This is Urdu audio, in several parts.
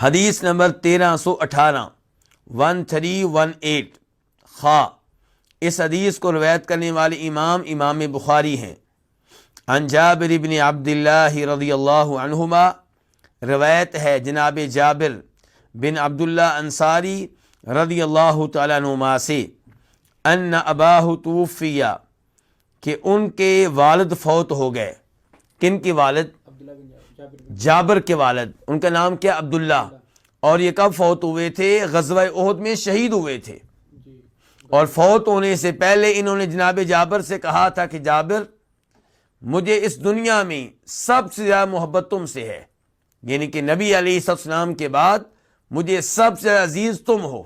حدیث نمبر 1318 1318 خا، اس حدیث کو روایت کرنے والے امام بخاری ہیں۔ عن جابر بن عبداللہ رضی اللہ عنہما، روایت ہے جناب جابر بن عبداللہ انصاری رضی اللہ تعالیٰ عنہما سے، ان اباہ توفیہ، کہ ان کے والد فوت ہو گئے۔ کن کے والد؟ جابر کے والد۔ ان کا نام کیا؟ عبداللہ۔ اور یہ کب فوت ہوئے تھے؟ غزوہ احد میں شہید ہوئے تھے۔ اور فوت ہونے سے پہلے انہوں نے جناب جابر سے کہا تھا کہ جابر، مجھے اس دنیا میں سب سے زیادہ محبت تم سے ہے، یعنی کہ نبی علیہ السلام کے بعد مجھے سب سے زیادہ عزیز تم ہو،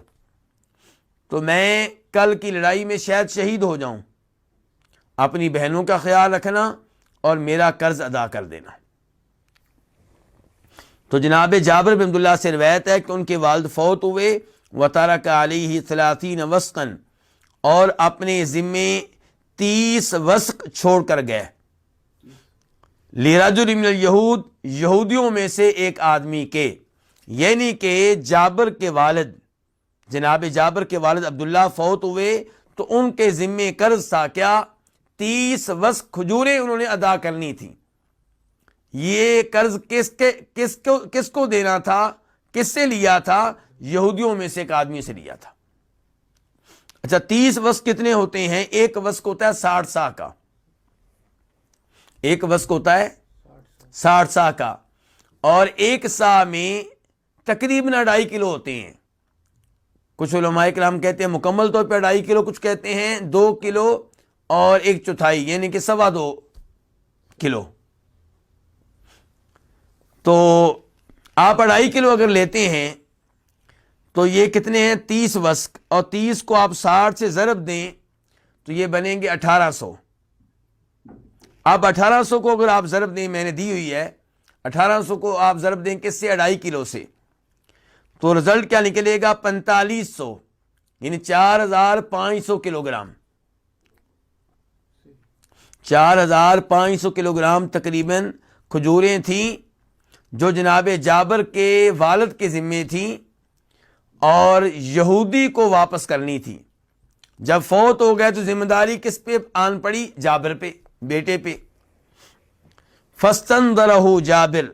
تو میں کل کی لڑائی میں شاید شہید ہو جاؤں، اپنی بہنوں کا خیال رکھنا اور میرا قرض ادا کر دینا۔ تو جناب جابر بن عبداللہ سے روایت ہے کہ ان کے والد فوت ہوئے، وَتَرَكَ عَلَيْهِ 30 وسقًا، اور اپنے ذمے 30 وسق چھوڑ کر گئے۔ لِرَجُلٍ مِّنَ الْيَهُودِ، یہودیوں میں سے ایک آدمی کے، یعنی کہ جابر کے والد، جناب جابر کے والد عبداللہ فوت ہوئے تو ان کے ذمے قرض تھا کیا؟ 30 وسق کھجوریں انہوں نے ادا کرنی تھی۔ یہ قرض کس کو دینا تھا؟ کس سے لیا تھا؟ یہودیوں میں سے ایک آدمی سے لیا تھا۔ اچھا، 30 وسق کتنے ہوتے ہیں؟ ایک وسق ہوتا ہے 60 سا کا، ایک وسق ہوتا ہے 60 سا کا، اور ایک سا میں تقریباً 2.5 کلو ہوتے ہیں۔ کچھ علماء کرام کہتے ہیں مکمل طور پہ 2.5 کلو، کچھ کہتے ہیں 2 کلو اور 1/4، یعنی کہ 2.25 کلو۔ تو آپ 2.5 کلو اگر لیتے ہیں تو یہ کتنے ہیں؟ 30 وسق، اور 30 کو آپ 60 سے ضرب دیں تو یہ بنیں گے 1800۔ اب 1800 کو اگر آپ ضرب دیں، میں نے دی ہوئی ہے، 1800 کو آپ ضرب دیں کس سے؟ 2.5 کلو سے، تو رزلٹ کیا نکلے گا؟ 4500، یعنی 4500 کلو گرام، 4500 کلو گرام تقریباً کھجوریں تھیں جو جناب جابر کے والد کے ذمے تھیں، اور یہودی کو واپس کرنی تھی۔ جب فوت ہو گئے تو ذمہ داری کس پہ آن پڑی؟ جابر پہ، بیٹے پہ۔ فاستنظرہ جابر،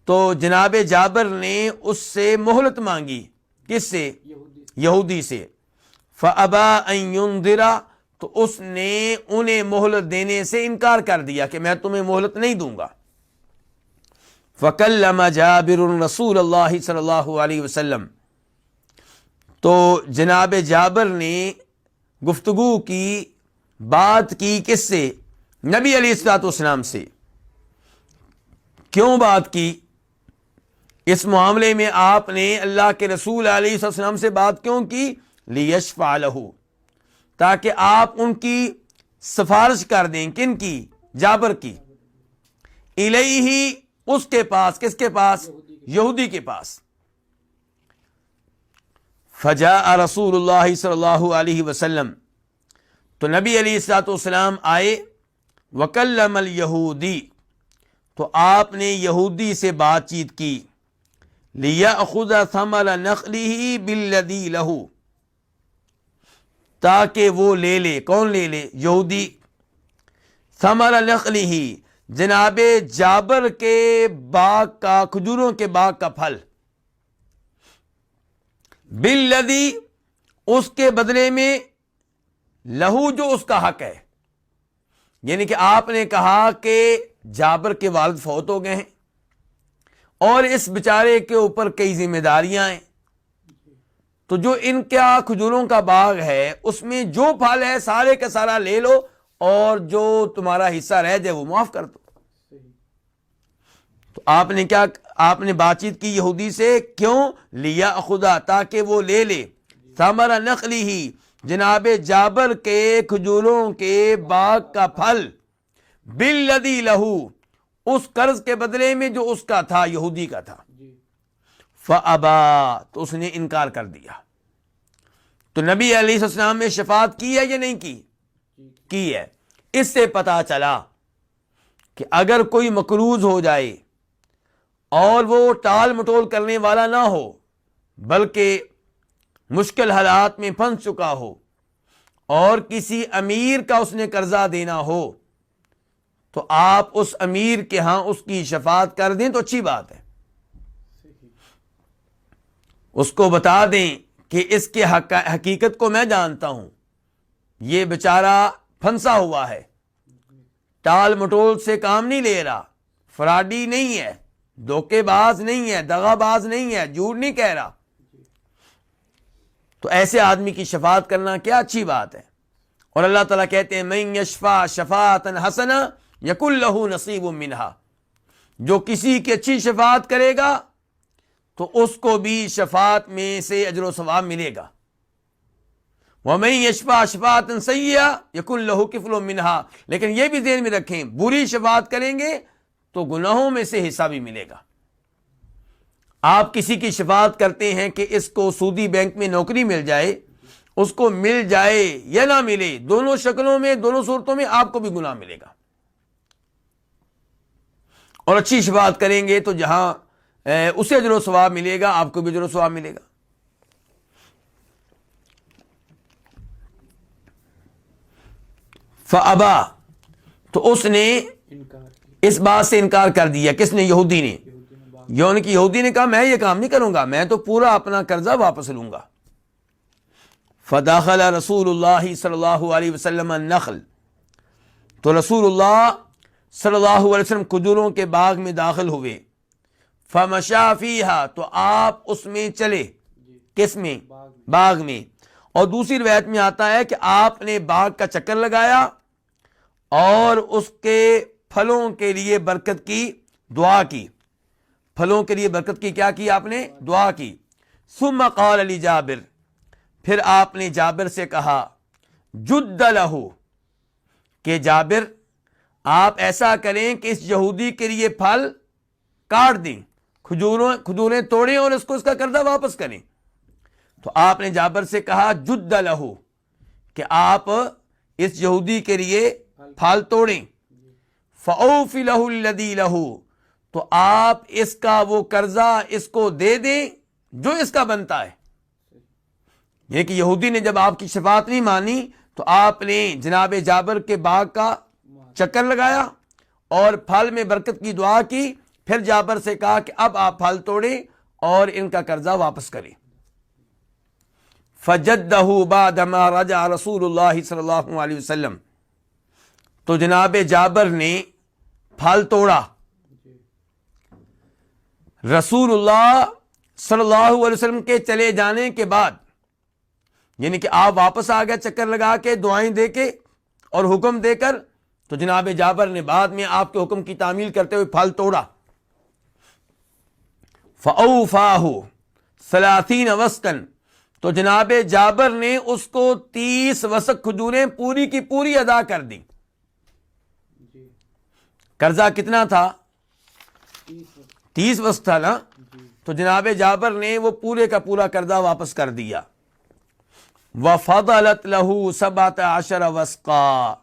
تو جناب جابر نے اس سے مہلت مانگی، کس سے؟ یہودی سے۔ فَأَبَى أَن يُنظِرَ، تو اس نے انہیں مہلت دینے سے انکار کر دیا کہ میں تمہیں مہلت نہیں دوں گا۔ فَكَلَّمَ جابر رسول اللہ صلی اللہ علیہ وسلم، تو جناب جابر نے گفتگو کی، بات کی کس سے؟ نبی علیہ الصلوۃ والسلام سے۔ کیوں بات کی؟ اس معاملے میں آپ نے اللہ کے رسول علیہ السلام سے بات کیوں کی؟ لِيَشْفَعَ لَهُ، تاکہ آپ ان کی سفارش کر دیں۔ کن کی؟ جابر کی۔ الیہ، اس کے پاس، کس کے پاس؟ یہودی کے پاس۔ فجاء رسول اللہ صلی اللہ علیہ وسلم، تو نبی علیہ الصلوۃ والسلام آئے، وکلم الیہودی، تو آپ نے یہودی سے بات چیت کی، لیأخذ ثمر نخلہ بالذی لہ، تاکہ وہ لے لے۔ کون لے لے؟ یہودی۔ ثمر نخلہ، جناب جابر کے باغ کا، کھجوروں کے باغ کا پھل، بالذی، اس کے بدلے میں، لہو، جو اس کا حق ہے۔ یعنی کہ آپ نے کہا کہ جابر کے والد فوت ہو گئے ہیں اور اس بیچارے کے اوپر کئی ذمہ داریاں ہیں، تو جو ان کا کھجوروں کا باغ ہے اس میں جو پھل ہے سارے کا سارا لے لو، اور جو تمہارا حصہ رہ جائے وہ معاف کر دو۔ تو آپ نے کیا؟ آپ نے بات چیت کی یہودی سے، کیوں؟ لیأخذ، تاکہ وہ لے لے، ثمر نخلہ، جناب جابر کے کھجوروں کے باغ کا پھل، بالذی لہ، اس قرض کے بدلے میں جو اس کا تھا، یہودی کا تھا۔ فَأَبَى، تو اس نے انکار کر دیا۔ تو نبی علیہ السلام نے شفاعت کی ہے یا نہیں کی؟ کی ہے۔ اس سے پتا چلا کہ اگر کوئی مقروض ہو جائے اور وہ ٹال مٹول کرنے والا نہ ہو بلکہ مشکل حالات میں پھنس چکا ہو اور کسی امیر کا اس نے قرضہ دینا ہو تو آپ اس امیر کے ہاں اس کی شفاعت کر دیں تو اچھی بات ہے. اس کو بتا دیں کہ اس کے حقیقت کو میں جانتا ہوں, یہ بیچارہ پھنسا ہوا ہے, ٹال مٹول سے کام نہیں لے رہا, فراڈی نہیں ہے, دھوکے باز نہیں ہے, دغا باز نہیں ہے, جھوٹ نہیں کہہ رہا. تو ایسے آدمی کی شفاعت کرنا کیا اچھی بات ہے. اور اللہ تعالیٰ کہتے ہیں من یشفع شفاعتا حسنہ یکن لہ نصیب منہا, جو کسی کی اچھی شفاعت کرے گا تو اس کو بھی شفاعت میں سے اجر و ثواب ملے گا. وَمَن يَشْفَعْ شَفَاعَةً سَيِّئَةً يَكُن لَهُ كِفْلٌ مِّنْهَا, لیکن یہ بھی ذہن میں رکھیں بری شفاعت کریں گے تو گناہوں میں سے حصہ بھی ملے گا. آپ کسی کی شفاعت کرتے ہیں کہ اس کو سودی بینک میں نوکری مل جائے, اس کو مل جائے یا نہ ملے, دونوں شکلوں میں دونوں صورتوں میں آپ کو بھی گناہ ملے گا. اور اچھی شفاعت کریں گے تو جہاں اسے اجر و ثواب ملے گا آپ کو بھی اجر و ثواب ملے گا. فابا, تو اس نے اس بات سے انکار کر دیا. کس نے؟ یہودی نے. یہودی نے کہا میں یہ کام نہیں کروں گا, میں تو پورا اپنا قرضہ واپس لوں گا. فدخل رسول اللہ صلی اللہ علیہ وسلم النخل, تو رسول اللہ صلی اللہ علیہ وسلم کھجوروں کے باغ میں داخل ہوئے. فمشا فیہا, تو آپ اس میں چلے. کس میں؟ باغ میں. اور دوسری روایت میں آتا ہے کہ آپ نے باغ کا چکر لگایا اور اس کے پھلوں کے لیے برکت کی دعا کی. پھلوں کے لیے برکت کی کیا کی؟ آپ نے دعا کی. ثم قال علی جابر, پھر آپ نے جابر سے کہا جد لہ, کہ جابر آپ ایسا کریں کہ اس یہودی کے لیے پھل کاٹ دیں, کھجوریں توڑیں اور اس کو اس کا قرضہ واپس کریں. تو آپ نے جابر سے کہا جد لہ, کہ آپ اس یہودی کے لیے پھل توڑیں. فاوف لہ الذی لہ, تو آپ اس کا وہ قرضہ اس کو دے دیں جو اس کا بنتا ہے. یہ کہ یہودی نے جب آپ کی شفاعت نہیں مانی تو آپ نے جناب جابر کے باغ کا چکر لگایا اور پھل میں برکت کی دعا کی. پھر جابر سے کہا کہ اب آپ پھل توڑیں اور ان کا قرضہ واپس کریں. فجدہ بعد ما رجع رسول اللہ صلی اللہ علیہ وسلم, تو جناب جابر نے پھل توڑا. رسول اللہ صلی اللہ علیہ وسلم کے چلے جانے کے بعد, یعنی کہ آپ واپس آ گئے چکر لگا کے دعائیں دے کے اور حکم دے کر, تو جناب جابر نے بعد میں آپ کے حکم کی تعمیل کرتے ہوئے پھل توڑا. فأوفاہ 30 وسقا, تو جناب جابر نے اس کو 30 وسق کھجوریں پوری کی پوری ادا کر دی. قرضہ کتنا تھا؟ 30 وسق تھا نا. تو جناب جابر نے وہ پورے کا پورا قرضہ واپس کر دیا. وَفَضَلَتْ لَهُ 17 وسقا,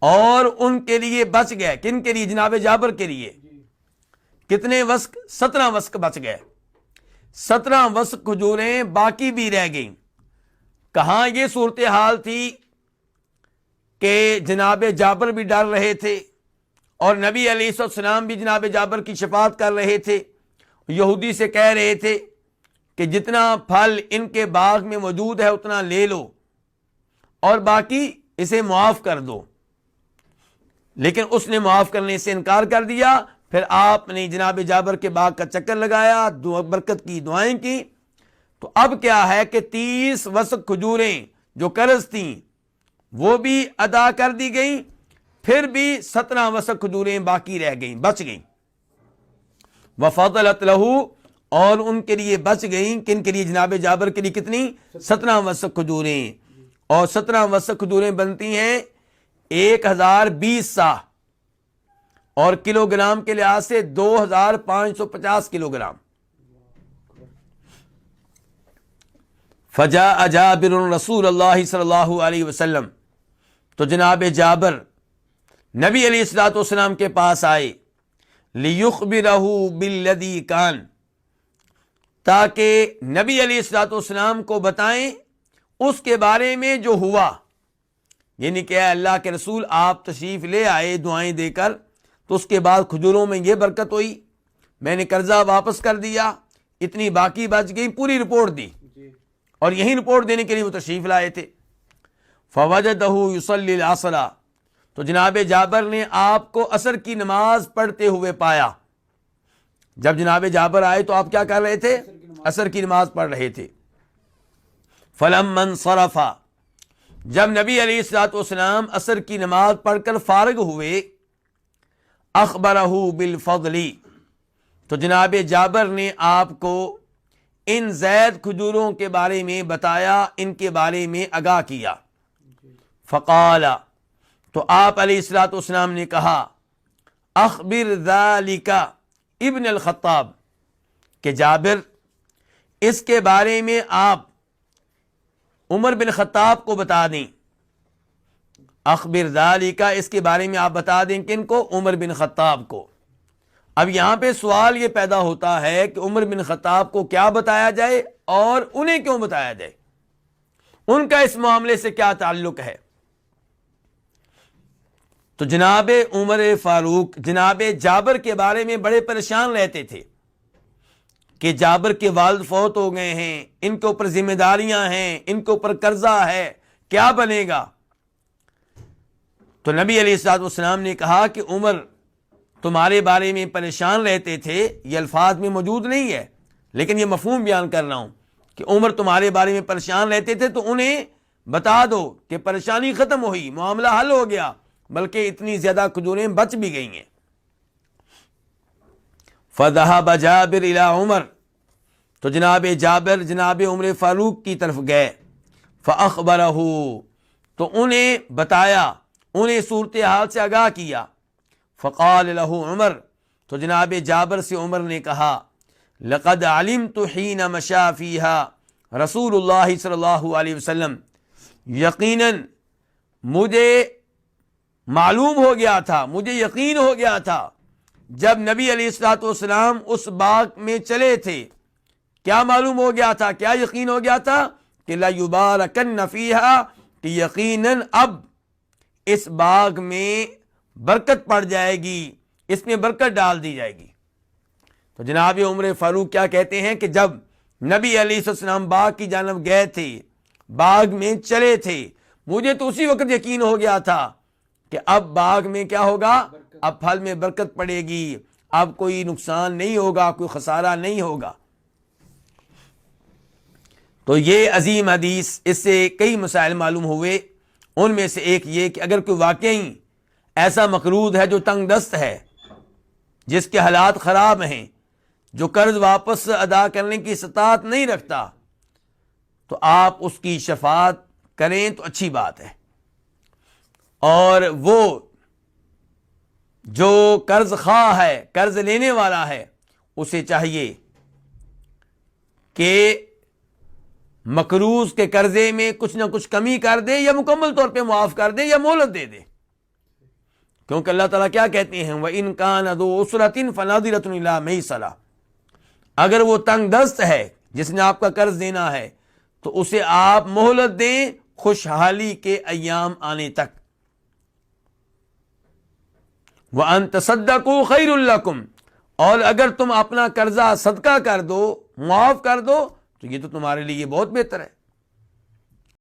اور ان کے لیے بچ گئے. کن کے لیے؟ جناب جابر کے لیے. کتنے وسق؟ 17 وسق بچ گئے. 17 وسق کھجوریں باقی بھی رہ گئیں. کہاں یہ صورتحال تھی کہ جناب جابر بھی ڈر رہے تھے اور نبی علیہ السلام بھی جناب جابر کی شفاعت کر رہے تھے. یہودی سے کہہ رہے تھے کہ جتنا پھل ان کے باغ میں موجود ہے اتنا لے لو اور باقی اسے معاف کر دو. لیکن اس نے معاف کرنے سے انکار کر دیا. پھر آپ نے جناب جابر کے باغ کا چکر لگایا, برکت کی دعائیں کی. تو اب کیا ہے کہ 30 وسق کھجوریں جو قرض تھیں وہ بھی ادا کر دی گئیں, پھر بھی 17 وسق کھجوریں باقی رہ گئیں, بچ گئیں. وفضلت لہ, اور ان کے لیے بچ گئیں. کن کے لیے؟ جناب جابر کے لیے. کتنی؟ 17 وسق کھجوریں. اور 17 وسق کھجوریں بنتی ہیں 1020 سا, اور کلو گرام کے لحاظ سے 2550 کلو گرام. فجاء جابر رسول اللہ صلی اللہ علیہ وسلم, تو جناب جابر نبی علیہ الصلوۃ والسلام کے پاس آئے. لیخبرہ بالذی کان، تاکہ نبی علیہ الصلوۃ والسلام کو بتائیں اس کے بارے میں جو ہوا، یعنی کہ اے اللہ کے رسول آپ تشریف لے آئے دعائیں دے کر، تو اس کے بعد کھجوروں میں یہ برکت ہوئی، میں نے قرضہ واپس کر دیا، اتنی باقی بچ گئی، پوری رپورٹ دی، اور یہی رپورٹ دینے کے لیے وہ تشریف لائے تھے۔ فوجدہ یصلی العصر، تو جناب جابر نے آپ کو عصر کی نماز پڑھتے ہوئے پایا۔ جب جناب جابر آئے تو آپ کیا کر رہے تھے؟ عصر کی نماز پڑھ رہے تھے۔ فلما انصرف، جب نبی علیہ الصلوۃ والسلام عصر کی نماز پڑھ کر فارغ ہوئے، اخبرہ بالفضل، تو جناب جابر نے آپ کو ان زید کھجوروں کے بارے میں بتایا، ان کے بارے میں آگاہ کیا۔ فقال، تو آپ علیہ الصلوۃ والسلام نے کہا، اخبر ذالک ابن الخطاب، کہ جابر اس کے بارے میں آپ عمر بن خطاب کو بتا دیں۔ اخبر ذالک، اس کے بارے میں آپ بتا دیں کن کو؟ عمر بن خطاب کو۔ اب یہاں پہ سوال یہ پیدا ہوتا ہے کہ عمر بن خطاب کو کیا بتایا جائے اور انہیں کیوں بتایا جائے؟ ان کا اس معاملے سے کیا تعلق ہے؟ تو جناب عمر فاروق جناب جابر کے بارے میں بڑے پریشان رہتے تھے کہ جابر کے والد فوت ہو گئے ہیں، ان کے اوپر ذمہ داریاں ہیں، ان کے اوپر قرضہ ہے، کیا بنے گا؟ تو نبی علیہ الصلوۃ والسلام نے کہا کہ عمر تمہارے بارے میں پریشان رہتے تھے، یہ الفاظ میں موجود نہیں ہے لیکن یہ مفہوم بیان کر رہا ہوں کہ عمر تمہارے بارے میں پریشان رہتے تھے، تو انہیں بتا دو کہ پریشانی ختم ہوئی، معاملہ حل ہو گیا، بلکہ اتنی زیادہ کھجوریں بچ بھی گئی ہیں۔ فذهب جابر الى عمر، تو جناب جابر جناب عمر فاروق کی طرف گئے۔ فاخبرہ، تو انہیں بتایا، انہیں صورتحال سے آگاہ کیا۔ فقال له عمر، تو جناب جابر سے عمر نے کہا، لقد علمت حين مشى فيها رسول اللہ صلی اللہ علیہ وسلم، یقیناً مجھے معلوم ہو گیا تھا، مجھے یقین ہو گیا تھا جب نبی علیہ الصلوۃ والسلام اس باغ میں چلے تھے، کیا معلوم ہو گیا تھا، کیا یقین ہو گیا تھا؟ کہ لا یبارکن فیہا، کہ یقیناً اب اس باغ میں برکت پڑ جائے گی، اس میں برکت ڈال دی جائے گی۔ تو جناب عمر فاروق کیا کہتے ہیں کہ جب نبی علیہ السلام باغ کی جانب گئے تھے، باغ میں چلے تھے، مجھے تو اسی وقت یقین ہو گیا تھا کہ اب باغ میں کیا ہوگا، اب پھل میں برکت پڑے گی، اب کوئی نقصان نہیں ہوگا، کوئی خسارہ نہیں ہوگا۔ تو یہ عظیم حدیث، اس سے کئی مسائل معلوم ہوئے، ان میں سے ایک یہ کہ اگر کوئی واقعی ایسا مقروض ہے جو تنگ دست ہے، جس کے حالات خراب ہیں، جو قرض واپس ادا کرنے کی استطاعت نہیں رکھتا، تو آپ اس کی شفاعت کریں تو اچھی بات ہے۔ اور وہ جو قرض خواہ ہے، قرض لینے والا ہے، اسے چاہیے کہ مقروض کے قرضے میں کچھ نہ کچھ کمی کر دے، یا مکمل طور پہ معاف کر دے، یا مہلت دے دے، کیونکہ اللہ تعالیٰ کیا کہتے ہیں، وَإِن كَانَ ذُو عُسْرَةٍ فَنَظِرَةٌ إِلَىٰ مَيْسَرَةٍ، اگر وہ تنگ دست ہے جس نے آپ کا قرض دینا ہے تو اسے آپ مہلت دیں خوشحالی کے ایام آنے تک۔ وَأَن تَصَدَّقُوا خَيْرٌ لَكُمْ، اور اگر تم اپنا قرضہ صدقہ کر دو، معاف کر دو، تو یہ تو تمہارے لیے بہت بہتر ہے۔